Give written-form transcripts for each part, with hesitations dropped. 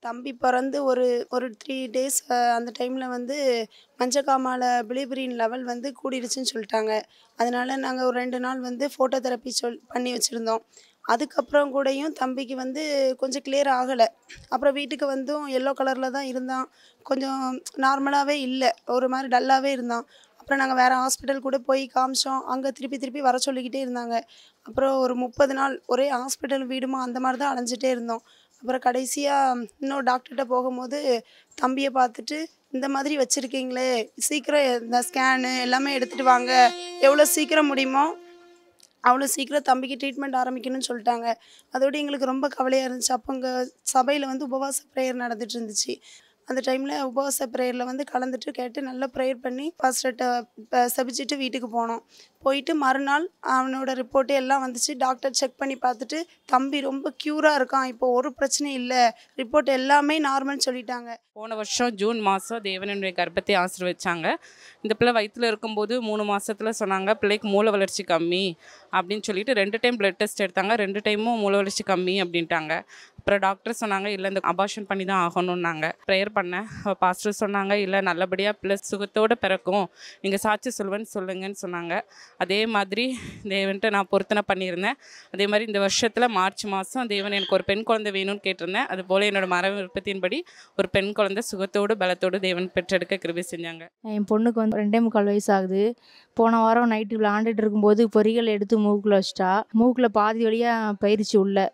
தம்பி பிறந்து ஒரு ஒரு 3 டேஸ் அந்த டைமில் வந்து மஞ்சக்காமால பிலிபிரின் லெவல் வந்து கூடிருச்சுன்னு சொல்லிட்டாங்க. அதனால நாங்கள் ஒரு 2 நாள் வந்து ஃபோட்டோ தெரப்பி பண்ணி வச்சுருந்தோம். அதுக்கப்புறம் கூடயும் தம்பிக்கு வந்து கொஞ்சம் கிளியர் ஆகலை. அப்புறம் வீட்டுக்கு வந்தும் எல்லோ கலரில் தான் இருந்தான். கொஞ்சம் நார்மலாகவே இல்லை, ஒரு மாதிரி டல்லாகவே இருந்தான். அப்புறம் நாங்கள் வேறு ஹாஸ்பிட்டல் கூட போய் காமிச்சோம். அங்கே திருப்பி திருப்பி வர சொல்லிக்கிட்டே இருந்தாங்க. அப்புறம் ஒரு 30 நாள் ஒரே ஹாஸ்பிட்டல் வீடுமா அந்த மாதிரி தான் அலைஞ்சிட்டே இருந்தோம். அப்புறம் கடைசியாக இன்னொரு டாக்டர்கிட்ட போகும்போது தம்பியை பார்த்துட்டு, இந்த மாதிரி வச்சுருக்கீங்களே, சீக்கிரம் இந்த ஸ்கேனு எல்லாமே எடுத்துகிட்டு வாங்க, எவ்வளோ சீக்கிரம் முடியுமோ அவ்வளோ சீக்கிரம் தம்பிக்கு ட்ரீட்மெண்ட் ஆரம்பிக்கணும்னு சொல்லிட்டாங்க. அதோடு எங்களுக்கு ரொம்ப கவலையாக இருந்துச்சு. அப்போ அங்கே சபையில் வந்து உபவாச ப்ரேயர் நடந்துட்டு இருந்துச்சு. அந்த டைமில் உபவாச ப்ரேயரில் வந்து கலந்துட்டு கேட்டு நல்லா ப்ரேயர் பண்ணி பாஸ்டர்கிட்ட செபிச்சுட்டு வீட்டுக்கு போனோம். போயிட்டு மறுநாள் அவனோட ரிப்போர்ட்டு எல்லாம் வந்துச்சு. டாக்டர் செக் பண்ணி பார்த்துட்டு, தம்பி ரொம்ப க்யூராக இருக்கான், இப்போ ஒரு பிரச்சனையும் இல்லை, ரிப்போர்ட் எல்லாமே நார்மல்னு சொல்லிட்டாங்க. போன வருஷம் ஜூன் மாதம் தேவனுடைய கர்ப்பத்தை ஆசீர்வதிச்சாங்க. இந்த பிள்ளை வயிற்றில் இருக்கும்போது 3 மாதத்தில் சொன்னாங்க பிள்ளைக்கு மூளை வளர்ச்சி கம்மி அப்படின்னு சொல்லிட்டு 2 டைம் பிளட் டெஸ்ட் எடுத்தாங்க. 2 டைமும் மூளை வளர்ச்சி கம்மி அப்படின்ட்டாங்க. அப்புறம் டாக்டர் சொன்னாங்க, இல்லை இந்த அபார்ஷன் பண்ணி தான் ஆகணும்னாங்க. ப்ரேயர் பண்ணேன். பாஸ்டர் சொன்னாங்க, இல்லை நல்லபடியாக பிள்ளை சுகத்தோடு பிறக்கும், நீங்கள் சாட்சி சொல்லுவேன்னு சொல்லுங்கன்னு சொன்னாங்க. அதே மாதிரி தேவன்ட்டு நான் பொருத்தனை பண்ணியிருந்தேன். அதே மாதிரி இந்த வருஷத்தில் மார்ச் மாதம் தேவன் எனக்கு ஒரு பெண் குழந்தை வேணும்னு கேட்டிருந்தேன். அதுபோல் என்னோட மர விருப்பத்தின்படி ஒரு பெண் குழந்தை சுகத்தோடு பலத்தோடு தேவன் பெற்றெடுக்க கிருபை செஞ்சாங்க. என் பொண்ணுக்கு வந்து 2.25 வயசு ஆகுது. போன வாரம் நைட்டு விளாண்டுட்டு இருக்கும்போது பொறிகள் எடுத்து மூக்கில் வச்சிட்டா. மூக்கில் பாதி வழியாக பயிற்சி உள்ள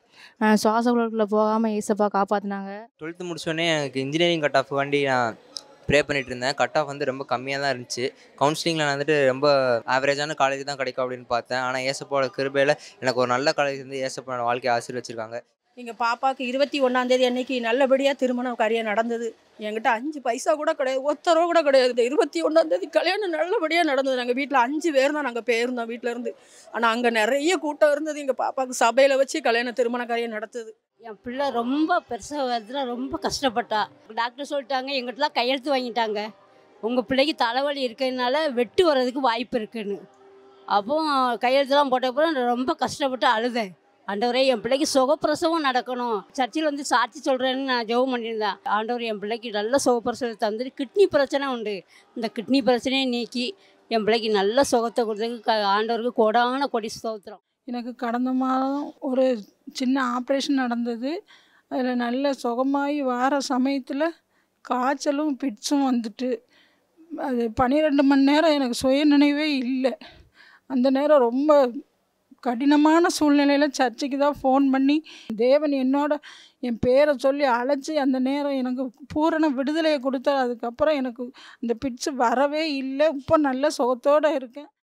சுவாச குழாய்க்குள்ளே போகாமல் ஏசப்பா காப்பாற்றினாங்க. 12th முடிச்சோடனே எனக்கு இன்ஜினியரிங் கட் ஆஃப் வண்டி நான் ப்ரே பண்ணிகிட்டு இருந்தேன். கட் ஆஃப் வந்து ரொம்ப கம்மியாக தான் இருந்துச்சு. கவுன்சிலிங்கில் நான் வந்துட்டு ரொம்ப ஆவரேஜான காலேஜ் தான் கிடைக்கும் அப்படின்னு பார்த்தேன். ஆனால் ஏசப்பாவோட கிருபையில் எனக்கு ஒரு நல்ல காலேஜ் வந்து ஏசப்பாவோட வாழ்க்கையை ஆசீர்வச்சிருக்காங்க. எங்கள் பாப்பாவுக்கு 21ஆம் தேதி அன்னைக்கு நல்லபடியாக திருமணம் காரியம் நடந்தது. என்கிட்ட 5 பைசா கூட கிடையாது, ஒத்தரோ கூட கிடையாது. இந்த 21ஆம் தேதி கல்யாணம் நல்லபடியாக நடந்தது. நாங்கள் வீட்டில் 5 பேர் தான் நாங்கள் போயிருந்தோம் வீட்டிலேருந்து. ஆனால் அங்கே நிறைய கூட்டம் இருந்தது. எங்கள் பாப்பாவுக்கு சபையில் வச்சு திருமண காரியம் நடத்துது. என் பிள்ளை ரொம்ப பிரசவத்தில் ரொம்ப கஷ்டப்பட்டா. டாக்டர் சொல்லிட்டாங்க, எங்கிட்டலாம் கையெழுத்து வாங்கிட்டாங்க, உங்கள் பிள்ளைக்கு தலைவலி இருக்கிறதுனால வெட்டு வர்றதுக்கு வாய்ப்பு இருக்குன்னு. அப்போ கையெழுத்துலாம் போட்டப்பறம் ரொம்ப கஷ்டப்பட்டு அழுதேன். ஆண்டவரே, என் பிள்ளைக்கு சுகப்பிரசவம் நடக்கணும், சர்ச்சில் வந்து சாட்சி சொல்கிறேன்னு நான் ஜெபம் பண்ணியிருந்தேன். ஆண்டவர் என் பிள்ளைக்கு நல்ல சுகப்பிரசவம் தந்துட்டு, கிட்னி பிரச்சனை உண்டு, இந்த கிட்னி பிரச்சனையை நீக்கி என் பிள்ளைக்கு நல்ல சுகத்தை கொடுத்ததுக்கு ஆண்டவருக்கு கோடான கொடி ஸ்தோத்திரம். எனக்கு கடந்த மாதம் ஒரு சின்ன ஆப்ரேஷன் நடந்தது. அதில் நல்ல சுகமாகி வார சமயத்தில் காய்ச்சலும் பிட்ஸும் வந்துட்டு, அது 12 மணி நேரம் எனக்கு சுய நினைவே இல்லை. அந்த நேரம் ரொம்ப கடினமான சூழ்நிலையில் சர்ச்சுக்கு தான் ஃபோன் பண்ணி தேவன் என் பேரை சொல்லி அழைச்சி அந்த நேரம் எனக்கு பூரண விடுதலையை கொடுத்தார். அதுக்கப்புறம் எனக்கு அந்த பிட்ஸு வரவே இல்லை. இப்போ நல்ல சுகத்தோடு இருக்கேன்.